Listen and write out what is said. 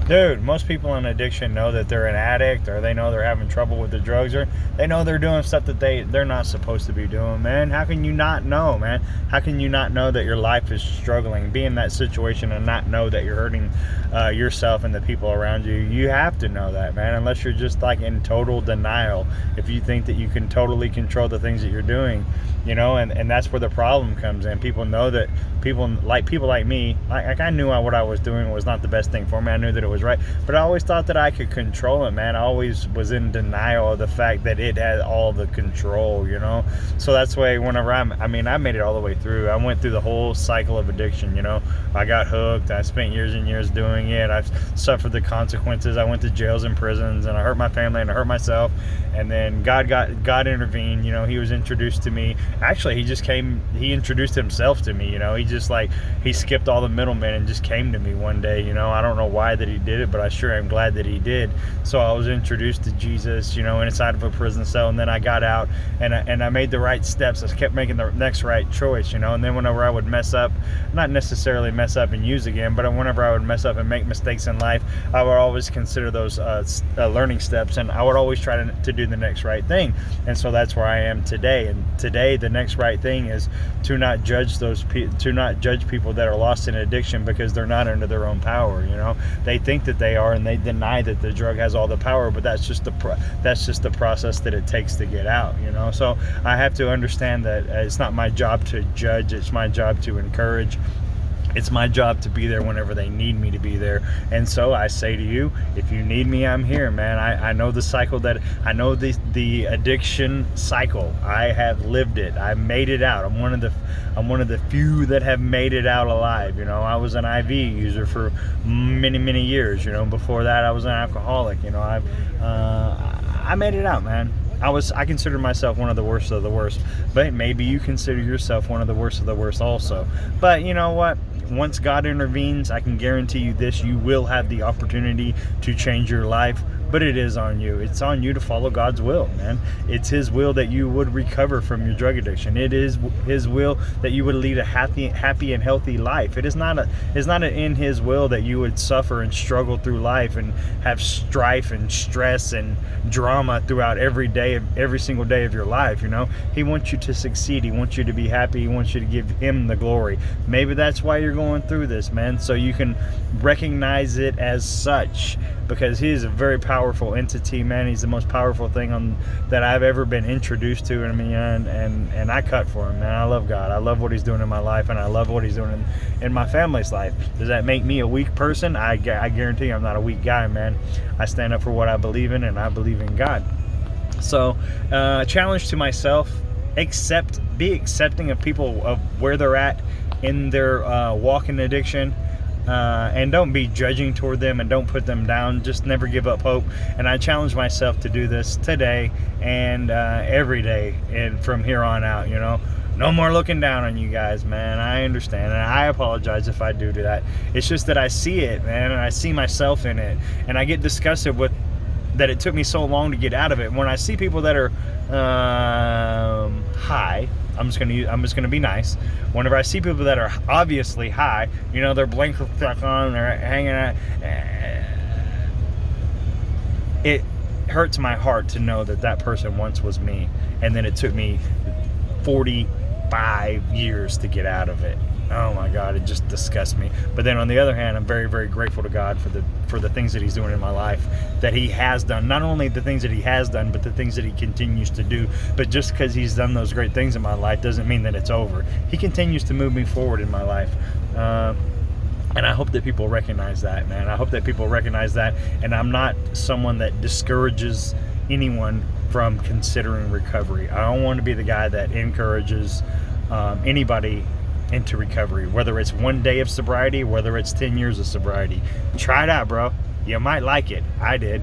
Dude, most people in addiction know that they're an addict, or they know they're having trouble with the drugs, or they know they're doing stuff that they're not supposed to be doing, man. How can you not know, man? How can you not know that your life is struggling? Be in that situation and not know that you're hurting yourself and the people around you. You have to know that, man, unless you're just like in total denial. If you think that you can totally control the things that you're doing, and that's where the problem comes in. People know that people like me, like I knew what I was doing was not the best thing for me. I knew that it was right, but I always thought that I could control it, man. I always was in denial of the fact that it had all the control, so that's why whenever I made it all the way through. I went through the whole cycle of addiction. I got hooked. I spent years and years doing it. I've suffered the consequences. I went to jails and prisons, and I hurt my family and I hurt myself, and then God intervened. He was introduced to me. Actually, he introduced himself to me. He skipped all the middlemen and just came to me one day. I don't know why that he did it, but I sure am glad that he did. So I was introduced to Jesus, inside of a prison cell, and then I got out and I made the right steps. I kept making the next right choice, and then whenever I would mess up, not necessarily mess up and use again, but whenever I would mess up and make mistakes in life, I would always consider those learning steps, and I would always try to do the next right thing. And so that's where I am today. And today, the next right thing is to not judge people that are lost in addiction, because they're not under their own power. They think that they are, and they deny that the drug has all the power, but that's just the process that it takes to get out. So I have to understand that it's not my job to judge. It's my job to encourage. It's my job to be there whenever they need me to be there. And so I say to you, if you need me, I'm here, man. I know the cycle I know the addiction cycle. I have lived it. I made it out. I'm one of the few that have made it out alive. I was an IV user for many, many years. Before that, I was an alcoholic. I made it out, man. I consider myself one of the worst of the worst, but maybe you consider yourself one of the worst of the worst also. But you know what? Once God intervenes, I can guarantee you this: you will have the opportunity to change your life. But it is on you. It's on you to follow God's will, man. It's His will that you would recover from your drug addiction. It is His will that you would lead a happy and healthy life. It's not in His will that you would suffer and struggle through life and have strife and stress and drama throughout every single day of your life. He wants you to succeed. He wants you to be happy. He wants you to give Him the glory. Maybe that's why you're going through this, man, so you can recognize it as such, because He is a very powerful entity, man. He's the most powerful thing that I've ever been introduced to. And I cut for Him, man. I love God. I love what He's doing in my life, and I love what He's doing in my family's life. Does that make me a weak person? I guarantee you I'm not a weak guy, man. I stand up for what I believe in, and I believe in God. So, challenge to myself: be accepting of people of where they're at in their walk in addiction. And don't be judging toward them, and don't put them down. Just never give up hope. And I challenge myself to do this today and every day, and from here on out. No more looking down on you guys, man. I understand, and I apologize if I do that. It's just that I see it, man, and I see myself in it, and I get disgusted with that it took me so long to get out of it. When I see people that are high, I'm just gonna be nice. Whenever I see people that are obviously high, they're blinker on, they're hanging out, it hurts my heart to know that person once was me, and then it took me 45 years to get out of it. Oh my God, it just disgusts me. But then on the other hand, I'm very, very grateful to God for the things that He's doing in my life, that He has done. Not only the things that He has done, but the things that He continues to do. But just because He's done those great things in my life doesn't mean that it's over. He continues to move me forward in my life. And I hope that people recognize that, man. I hope that people recognize that. And I'm not someone that discourages anyone from considering recovery. I don't want to be the guy that encourages anybody into recovery, whether it's 1 day of sobriety, whether it's 10 years of sobriety. Try it out, bro. You might like it. I did.